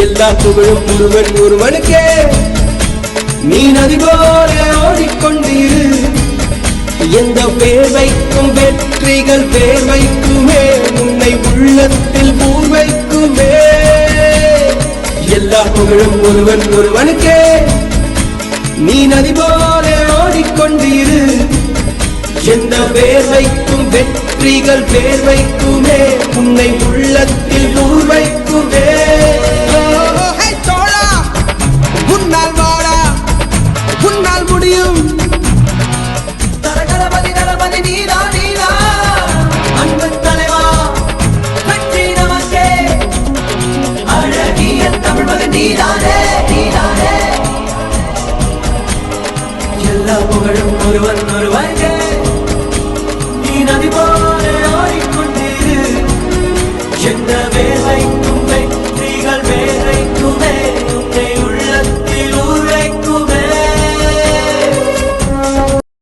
எல்லா புகழும் ஒருவன் ஒருவனுக்கே. நீ நதி போல ஓடிக்கொண்டிரு. எந்த வேர்வைக்கும் வெற்றிகள் வேர்வைக்குமே, உன்னை உள்ளத்தில் பூர்வைக்குமே. எல்லா புகழும் ஒருவன் ஒருவனுக்கே. நீ நதி போல ஓடிக்கொண்டிரு. எந்த வேர்வைக்கும் வெற்றிகள் வேர்வைக்குமே, உன்னை உள்ளத்தில் பூர்வைக்குமே. முன்னால் வாடா, முன்னால் முடியும். தரகரபதி தரபதி நீதா நீதா, அன்பு தலைவா வெற்றி நமக்கே. அழகிய தமிழ் மகன் நீதானே நீதானே. எல்லா புகழும் ஒருவன்